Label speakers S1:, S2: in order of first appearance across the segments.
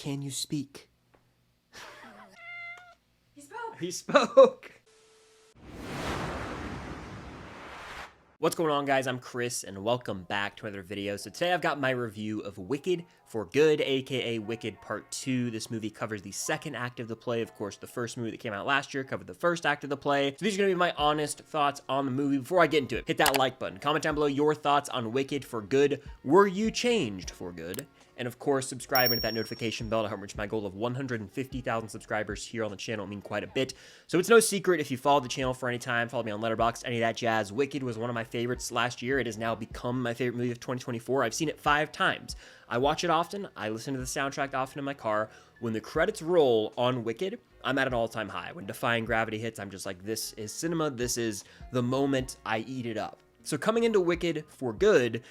S1: Can you speak?
S2: He spoke!
S1: He spoke! What's going on, guys? I'm Chris, and welcome back to another video. So today I've got my review of Wicked for Good, aka Wicked Part 2. This movie covers the second act of the play. Of course, the first movie that came out last year covered the first act of the play. So these are going to be my honest thoughts on the movie. Before I get into it, hit that like button. Comment down below your thoughts on Wicked for Good. Were you changed for good? And of course, subscribe and hit that notification bell to help reach my goal of 150,000 subscribers here on the channel. It means quite a bit. So it's no secret if you followed the channel for any time, follow me on Letterboxd, any of that jazz. Wicked was one of my favorites last year. It has now become my favorite movie of 2024. I've seen it 5 times. I watch it often. I listen to the soundtrack often in my car. When the credits roll on Wicked, I'm at an all-time high. When Defying Gravity hits, I'm just like, this is cinema. This is the moment I eat it up. So coming into Wicked for Good,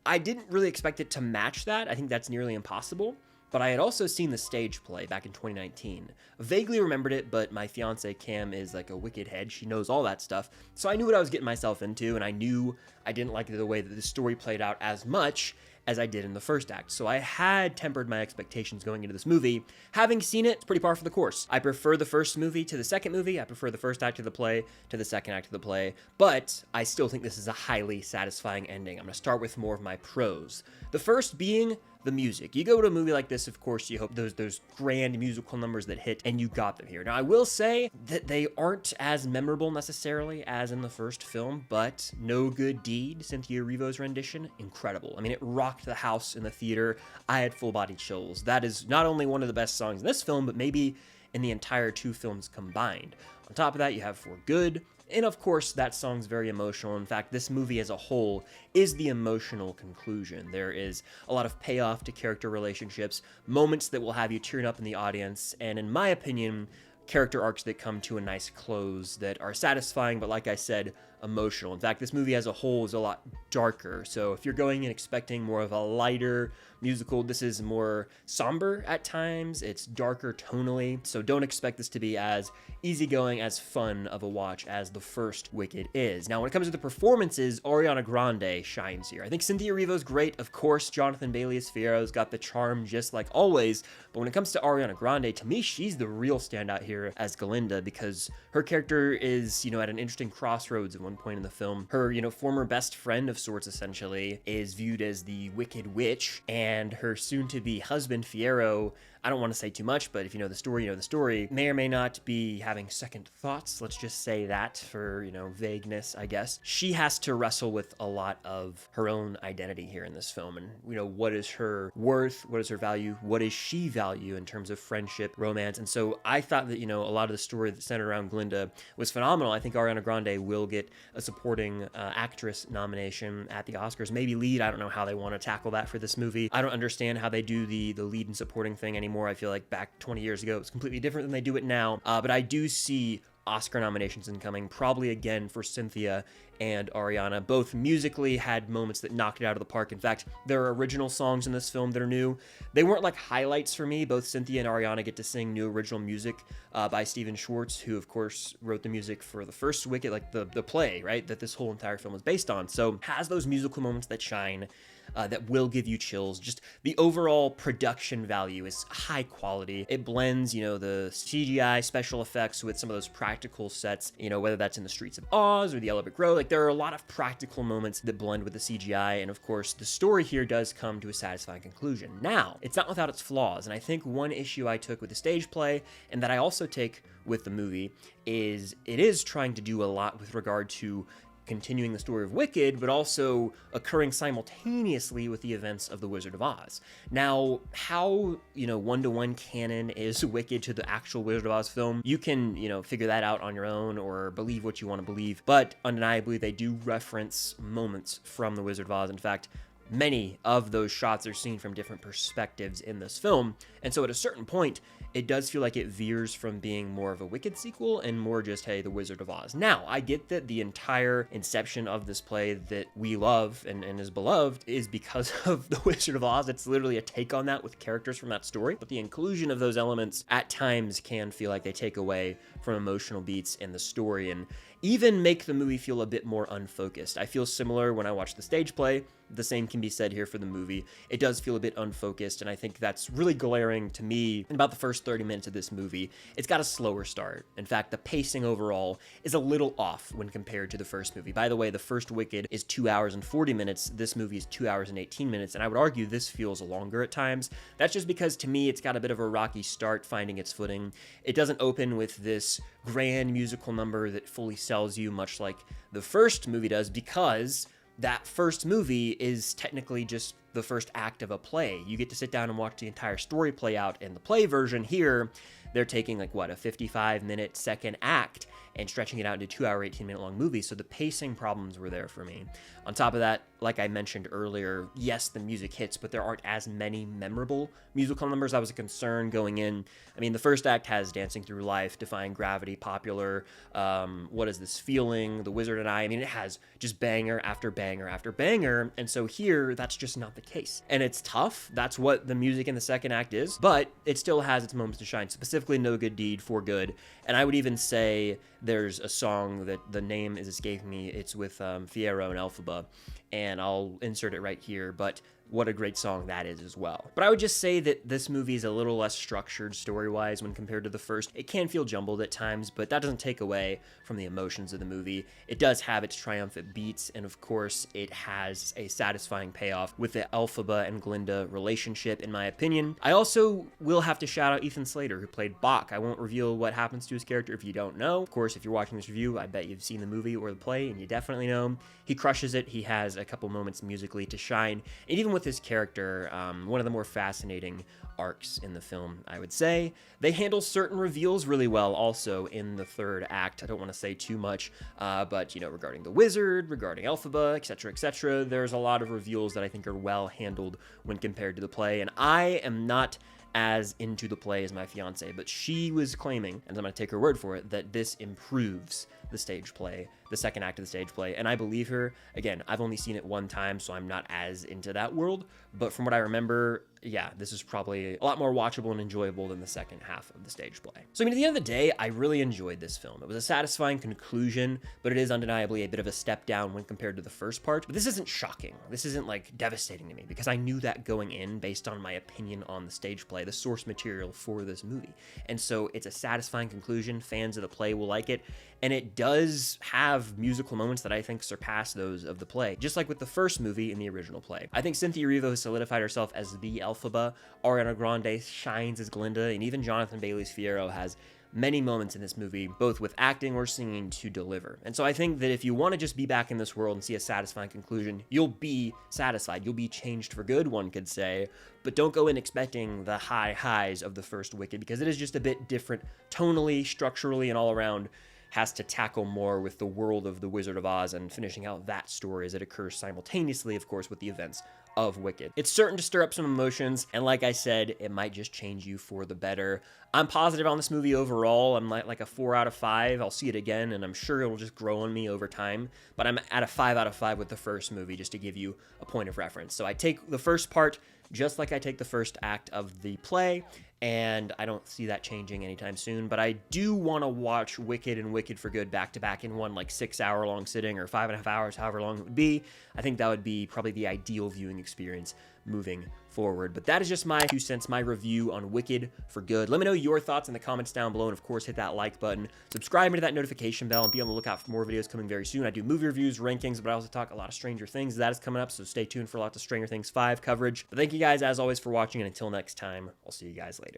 S1: I didn't really expect it to match that. I think that's nearly impossible. But I had also seen the stage play back in 2019. Vaguely remembered it, but my fiance Cam is like a Wicked head. She knows all that stuff. So I knew what I was getting myself into, and I knew I didn't like the way that the story played out as much as I did in the first act. So I had tempered my expectations going into this movie. Having seen it, it's pretty par for the course. I prefer the first movie to the second movie. I prefer the first act of the play to the second act of the play, but I still think this is a highly satisfying ending. I'm gonna start with more of my pros. The first being the music. You go to a movie like this, of course, you hope those grand musical numbers that hit, and you got them here. Now, I will say that they aren't as memorable necessarily as in the first film, but No Good Deed, Cynthia Erivo's rendition, incredible. I mean, it rocked the house in the theater. I had full-body chills. That is not only one of the best songs in this film, but maybe in the entire 2 films combined. On top of that, you have For Good, and of course, that song's very emotional. In fact, this movie as a whole is the emotional conclusion. There is a lot of payoff to character relationships, moments that will have you tearing up in the audience, and in my opinion, character arcs that come to a nice close that are satisfying, but like I said, emotional. In fact, this movie as a whole is a lot darker. So if you're going and expecting more of a lighter musical, this is more somber at times. It's darker tonally. So don't expect this to be as easygoing, as fun of a watch as the first Wicked is. Now, when it comes to the performances, Ariana Grande shines here. I think Cynthia Erivo's great. Of course, Jonathan Bailey as Fiyero's got the charm just like always. But when it comes to Ariana Grande, to me, she's the real standout here as Glinda because her character is, at an interesting crossroads at one point in the film. Her, former best friend of sorts, essentially, is viewed as the Wicked Witch, and her soon-to-be husband, Fiyero, I don't want to say too much, but if you know the story, may or may not be having second thoughts. Let's just say that for, vagueness, I guess. She has to wrestle with a lot of her own identity here in this film. And, what is her worth? What is her value? What does she value in terms of friendship, romance? And so I thought that, a lot of the story that centered around Glinda was phenomenal. I think Ariana Grande will get a supporting actress nomination at the Oscars. Maybe lead. I don't know how they want to tackle that for this movie. I don't understand how they do the lead and supporting thing anymore. I feel like back 20 years ago, it was completely different than they do it now. But I do see Oscar nominations incoming, probably again for Cynthia and Ariana. Both musically had moments that knocked it out of the park. In fact, there are original songs in this film that are new. They weren't like highlights for me. Both Cynthia and Ariana get to sing new original music by Stephen Schwartz, who of course wrote the music for the first Wicked, like the play, right, that this whole entire film is based on. So has those musical moments that shine. That will give you chills. Just the overall production value is high quality. It blends, the CGI special effects with some of those practical sets, whether that's in the streets of Oz or the Yellow Brick Road. Like, there are a lot of practical moments that blend with the CGI, and of course, the story here does come to a satisfying conclusion. Now, it's not without its flaws, and I think one issue I took with the stage play, and that I also take with the movie, is it is trying to do a lot with regard to continuing the story of Wicked, but also occurring simultaneously with the events of The Wizard of Oz. Now, how, one-to-one canon is Wicked to the actual Wizard of Oz film, you can, figure that out on your own or believe what you want to believe, but undeniably, they do reference moments from The Wizard of Oz. In fact, many of those shots are seen from different perspectives in this film, and so at a certain point, it does feel like it veers from being more of a Wicked sequel and more just, hey, The Wizard of Oz. Now, I get that the entire inception of this play that we love and is beloved is because of The Wizard of Oz. It's literally a take on that with characters from that story. But the inclusion of those elements at times can feel like they take away from emotional beats in the story. And even make the movie feel a bit more unfocused. I feel similar when I watch the stage play. The same can be said here for the movie. It does feel a bit unfocused, and I think that's really glaring to me in about the first 30 minutes of this movie. It's got a slower start. In fact, the pacing overall is a little off when compared to the first movie. By the way, the first Wicked is 2 hours and 40 minutes. This movie is 2 hours and 18 minutes, and I would argue this feels longer at times. That's just because, to me, it's got a bit of a rocky start finding its footing. It doesn't open with this grand musical number that fully sells you, much like the first movie does, because that first movie is technically just the first act of a play. You get to sit down and watch the entire story play out. In the play version here, they're taking like what, a 55-minute second act and stretching it out into 2 hour, 18-minute long movie. So the pacing problems were there for me. On top of that, like I mentioned earlier, yes, the music hits, but there aren't as many memorable musical numbers. That was a concern going in. I mean, the first act has Dancing Through Life, Defying Gravity, Popular, What Is This Feeling, The Wizard and I mean, it has just banger after banger after banger. And so here, that's just not the case. And it's tough. That's what the music in the second act is, but it still has its moments to shine, specifically No Good Deed, For Good. And I would even say there's a song that the name is escaping me. It's with Fiyero and Elphaba, and I'll insert it right here, but what a great song that is as well. But I would just say that this movie is a little less structured story-wise when compared to the first. It can feel jumbled at times, but that doesn't take away from the emotions of the movie. It does have its triumphant beats, and of course, it has a satisfying payoff with the Elphaba and Glinda relationship, in my opinion. I also will have to shout out Ethan Slater, who played Bach. I won't reveal what happens to his character if you don't know. Of course, if you're watching this review, I bet you've seen the movie or the play, and you definitely know him. He crushes it. He has a couple moments musically to shine, and even with his character, one of the more fascinating arcs in the film, I would say. They handle certain reveals really well also in the third act. I don't want to say too much, but, you know, regarding the wizard, regarding Elphaba, etc., there's a lot of reveals that I think are well handled when compared to the play, and I am not as into the play as my fiance, but she was claiming, and I'm going to take her word for it, that this improves the stage play, the second act of the stage play, and I believe her. Again, I've only seen it one time, so I'm not as into that world, but from what I remember, yeah, this is probably a lot more watchable and enjoyable than the second half of the stage play. So, I mean, at the end of the day, I really enjoyed this film. It was a satisfying conclusion, but it is undeniably a bit of a step down when compared to the first part. But this isn't shocking. This isn't, like, devastating to me, because I knew that going in based on my opinion on the stage play, the source material for this movie. And so it's a satisfying conclusion. Fans of the play will like it, and it does have musical moments that I think surpass those of the play, just like with the first movie in the original play. I think Cynthia Erivo has solidified herself as the Elphaba, Ariana Grande shines as Glinda, and even Jonathan Bailey's Fiyero has many moments in this movie, both with acting or singing, to deliver. And so I think that if you want to just be back in this world and see a satisfying conclusion, you'll be satisfied. You'll be changed for good, one could say, but don't go in expecting the high highs of the first Wicked, because it is just a bit different tonally, structurally, and all around. Has to tackle more with the world of the Wizard of Oz and finishing out that story as it occurs simultaneously, of course, with the events of Wicked. It's certain to stir up some emotions, and like I said, it might just change you for the better. I'm positive on this movie overall. I'm like a 4 out of 5. I'll see it again, and I'm sure it'll just grow on me over time, but I'm at a 5 out of 5 with the first movie, just to give you a point of reference. So I take the first part just like I take the first act of the play, and I don't see that changing anytime soon, but I do want to watch Wicked and Wicked for Good back-to-back in one, like, 6-hour-long sitting, or 5.5 hours, however long it would be. I think that would be probably the ideal viewing experience moving forward. But that is just my 2 cents, my review on Wicked for Good. Let me know your thoughts in the comments down below, and of course, hit that like button, subscribe to that notification bell, and be on the lookout for more videos coming very soon. I do movie reviews, rankings, but I also talk a lot of Stranger Things. That is coming up, so stay tuned for lots of Stranger Things 5 coverage. But thank you guys, as always, for watching, and until next time, I'll see you guys later.